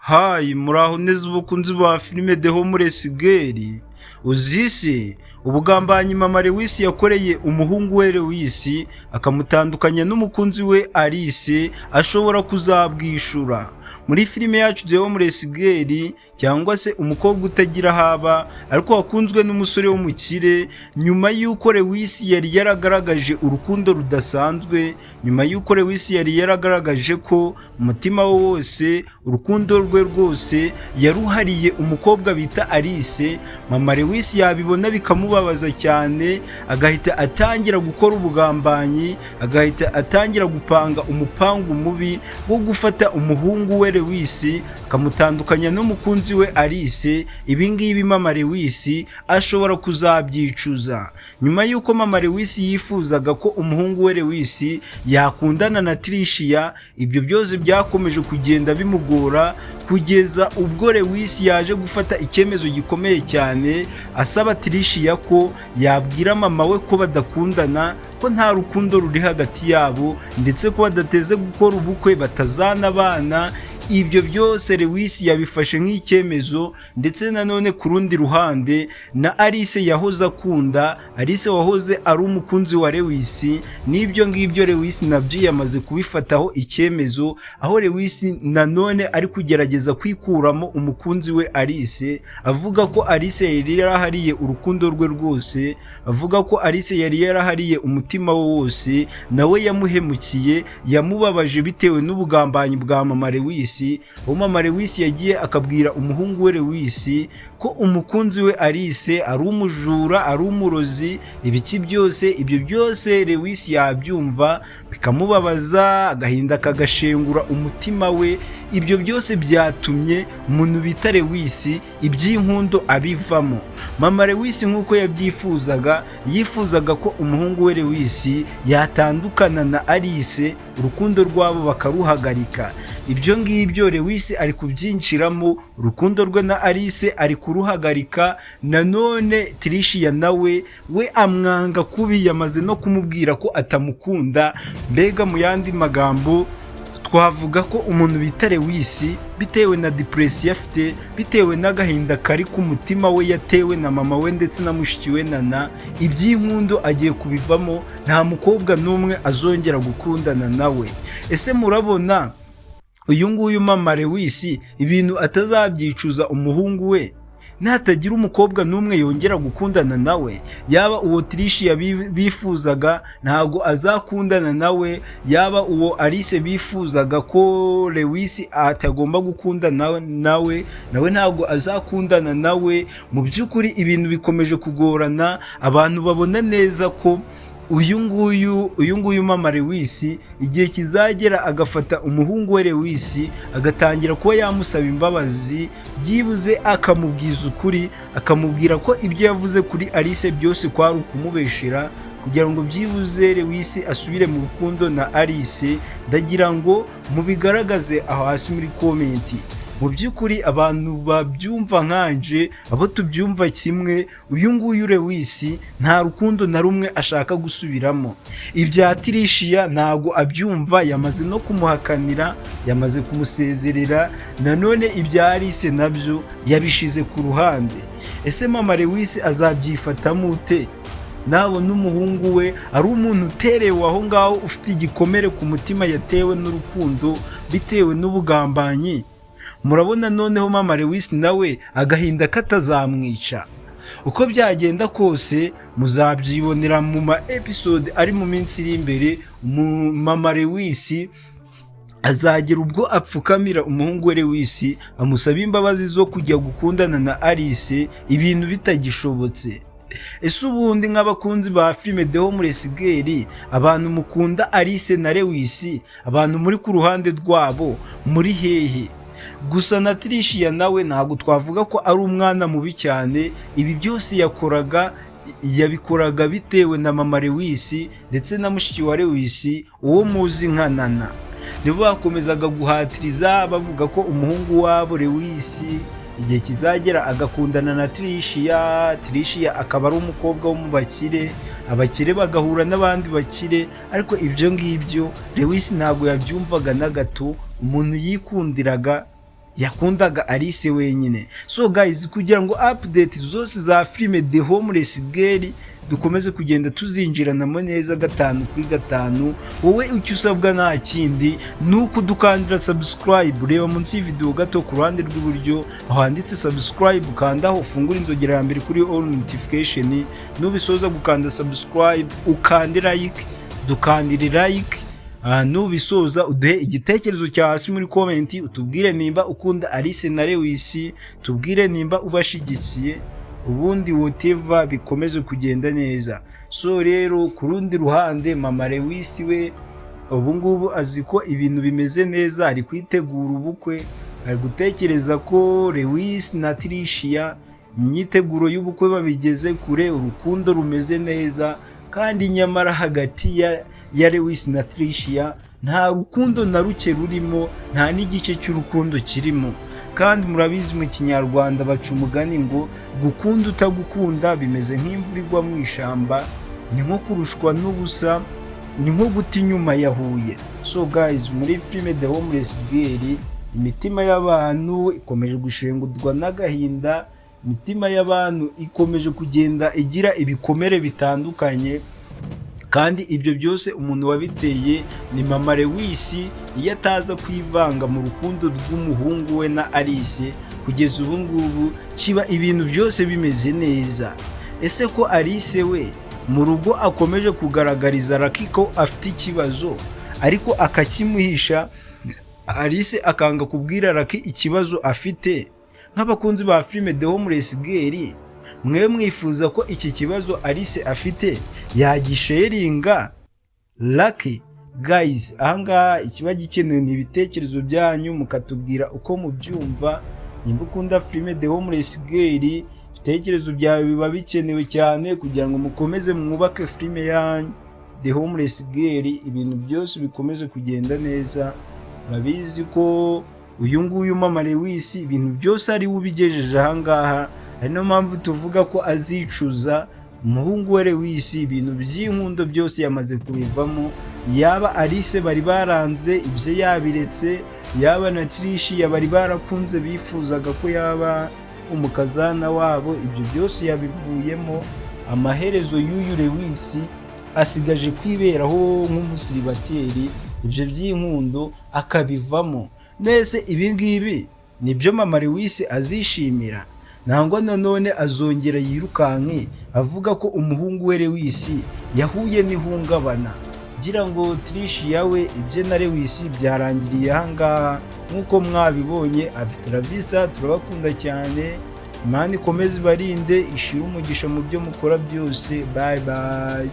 Hayi muraho neza ubukunzi ba filime The Homeless Girl. Uzisi ubugambanyi mama Lewis yakoreye umuhungu we Lewis akamutandukanya n'umukunzi we Alice ashobora kuzabwishura. Muri filime yacu The Homeless Girl, cyangwa se umukobwa utagira haba ariko wakunzwe n'umusore w'umukire, nyuma y'uko Lewis yari yaragaragaje urukundo rudasanzwe, nyuma y'uko Lewis yari yaragaragaje ko umutima we wose, urukundo rwe rwose yaruhariye umukobwa bita Alice, mama Lewis yabibona bikamubabaza cyane, agahita atangira gukora ubugambanyi, agahita atangira gupanga umupangu mubi wo gufata umuhungu we Lewis akamutandukanya n'umukunzi we Alice. Ibingibi mama Lewis ashobora kuzabyicuza. Nyuma y'uko mama Lewis yifuzaga ko umuhungu we Lewis yakundana na Tricia, ibyo byose byakomeje kugenda bimugora kugeza ubwo Lewis yaje gufata icyemezo gikomeye cyane asaba Tricia ko yabwira mama we ko badakundana, ko nta rukundo ruri hagati yabo, ndetse ko badateze gukora ubukwe, batazanabana. Ibyo byose Lewis yabifashe nk'icyemezo, ndetse nanone ku rundi ruhande na Alice yahoze akunda, Alice wahoze ari umukunzi wa Lewis, n'ibyo ngibyo Lewis nabyo yamaze kubifataho icyemezo, aho Lewis nanone ari kugerageza kwikuramo umukunzi we Alice, avuga ko Alice yari yarahariye urukundo rwe rwose, avuga ko Alice yari yarahariye umutima we wose, nawe yamuhemukiye, yamubabaje bitewe n'ubugambanyi bwa mama Lewis. Mama Lewis yagiye akabwira umuhungu we Lewis ko umukunzi we Alice ari umujura, ari umurozi, ibiki byose. Ibyo byose Lewis yabyumva bikamubabaza, agahinda kagashengura umutima we. Ibyo byose byatumye umuntu bita Lewis iby'inkundo abivamo. Mama Lewis nk'uko yabyifuzaga, yifuzaga ko umuhungu we Lewis yatandukana na Alice, urukundo rwabo bakaruhagarika. Ibyo ngibyo Lewis ari kubyinjiramo, urukundo rwe na Alice ari kuruhagarika. Nanone Tricia nawe we amwanga kubi, yamaze no kumubwira ko atamukunda. Mbega mu yandi magambo twavuga ko umuntu bita Lewis bitewe na depression afite, bitewe n'agahinda kari ku mutima we yatewe na mama we ndetse na mushiki we Nana, iby'inkundo agiye kubivamo, nta mukobwa n'umwe azongera gukundana nawe. Ese murabona uyu nguyu mama Lewis ibintu atazabyicuza umuhungu we natagira umukobwa n'umwe yongera gukundana nawe? Yaba uwo Tricia bifuzaga ntago azakundana nawe, yaba uwo Alice bifuzaga ko Lewis atagomba gukundana nawe ntago azakundana nawe. Mu by'ukuri ibintu bikomeje kugorana, abantu babona neza ko uyu nguyu mama Lewis igihe kizagera agafata umuhungu we Lewis agatangira kuba yamusaba imbabazi, byibuze akamubwiza ukuri, akamubwira ko ibyo yavuze kuri Alice byose kwari ukumubeshera, kugira ngo byibuze Lewis asubire mu rukundo na Alice. Ndagira ngo mubigaragaze aho hasi muri komenti. Mu by'ukuri abantu babyumva nkanje, abo tubyumva kimwe, uyu nguyu Lewis nta rukundo na rumwe ashaka gusubiramo. Ibya Tricia ntago abyumva, yamaze no kumuhakanira, yamaze kumusezerera. Nanone ibya Alice nabyo yabishize ku ruhande. Ese mama Lewis azabyifatamo ute? Nabona umuhungu we ari umuntu uterewe aho ngaho, ufite igikomere ku mutima yatewe n'urukundo bitewe n'ubugambanyi. Murabona noneho mama Lewis nawe agahinda katazamwica. Uko byagenda kose muzabyibonera mu ma episode ari mu minsi iri imbere. Mama Lewis azagera ubwo apfukamira umuhungu we Lewis amusaba imbabazi zo kujya gukundana na Alice, ibintu bitagishobotse. Ese ubundi nk'abakunzi ba filime The Homeless Girl, abantu mukunda Alice na Lewis, abantu muri ku ruhande rwabo muri hehe? Gusa na Tricia nawe ntabwo twavuga ko ari umwana mubi cyane. Ibi byose yabikoraga bitewe na mama Lewis ndetse na mushiki wa Lewis uwo muzi nka Nana. Nibo bakomezaga guhatiriza bavuga ko umuhungu wabo Lewis igihe kizagera agakundana na Tricia akaba ari umukobwa wo mu bakire, abakire bagahura n'abandi bakire. Ariko ibyo ngibyo Lewis ntabwo yabyumvaga na gato. Umuntu yikundiraga yakundaga Alice wenyine. So guys, kugira ngo update zose za filime The Homeless Girl dukomeze kugenda tuzinjiranamo neza 5/5, wowe icyo usabwa nta kindi nuko dukandira subscribe. Reba munsi y'video gato ku ruhande rw'iburyo aho handitse subscribe, ukandaho ufungura inzogera ya mbere kuri all notification, nubisoza gukanda subscribe ukande like, dukandire like. Nubisoza uduhe igitekerezo cya hasi muri comment, utubwire nimba ukunda Alice na Lewis, tubwire nimba ubashigikiye, ubundi whatever bikomeze kugenda neza. So rero ku rundi ruhande mama Lewis we ubu ngubu azi ko ibintu bimeze neza, ari kwitegura ubukwe, ari gutekereza ko Lewis na Tricia imyiteguro y'ubukwe babigeze kure, urukundo rumeze neza, kandi nyamara hagati ya Lewis na Tricia nta rukundo na ruke rurimo, nta n'igice cy'urukundo kirimo. Kandi murabizi mu Kinyarwanda baca umugani ngo gukunda utagukunda bimeze nk'imvura igwa mu ishamba, ni nko kurushwa n'ubusa, ni nko guta inyuma ya Huye. So guys, muri filime The Homeless Girl imitima y'abantu ikomeje gushengurwa n'agahinda, imitima y'abantu ikomeje kugenda igira ibikomere bitandukanye, kandi ibyo byose umuntu wabiteye ni mama Lewis. Iyo ataza kwivanga mu rukundo rw'umuhungu we na Alice, kugeza ubu ngubu kiba ibintu byose bimeze neza. Ese ko Alice we mu rugo akomeje kugaragariza Lucky ko afite ikibazo ariko akakimuhisha, Alice akanga kubwira Lucky ikibazo afite? Nk'abakunzi ba filime The Homeless Girl, mwe mwifuza ko iki kibazo Alice afite yagisharinga Lucky? Guys, ahangaha ikiba gikenewe ni ibitekerezo byanyu, mukatubwira uko mubyumva. Nimba ukunda filime The Homeless Girl, ibitekerezo byawe biba bikenewe cyane kugira ngo mukomeze mwubake filime yanyu The Homeless Girl, ibintu byose bikomeze kugenda neza. Murabizi ko uyu nguyu mama Lewis ibintu byose ari we ubigejeje ahangaha, ari no mpamvu tuvuga ko azicuza. Umuhungu we Lewis ibintu by'inkundo byose yamaze kubivamo, yaba Alice bari baranze ibyo yabiretse, yaba na Tricia bari barakunze bifuzaga ko yaba umukazana wabo, ibyo byose yabivuyemo. Amaherezo y'uyu Lewis asigaje kwiberaho nk'umusiribateri, ibyo by'inkundo akabivamo. Nese ibi ngibi nibyo mama Lewis azishimira? Nangwa nanone azongera yirukanke avuga ko umuhungu we Lewis yahuye n'ihungabana? Gira ngo Tricia we ibye na Lewis byarangiriye ahangaha nk'uko mwabibonye. Afite la vista, turabakunda cyane, Imana ikomeze ibarinde, ishira umugisha mu byo mukora byose. Bye bye.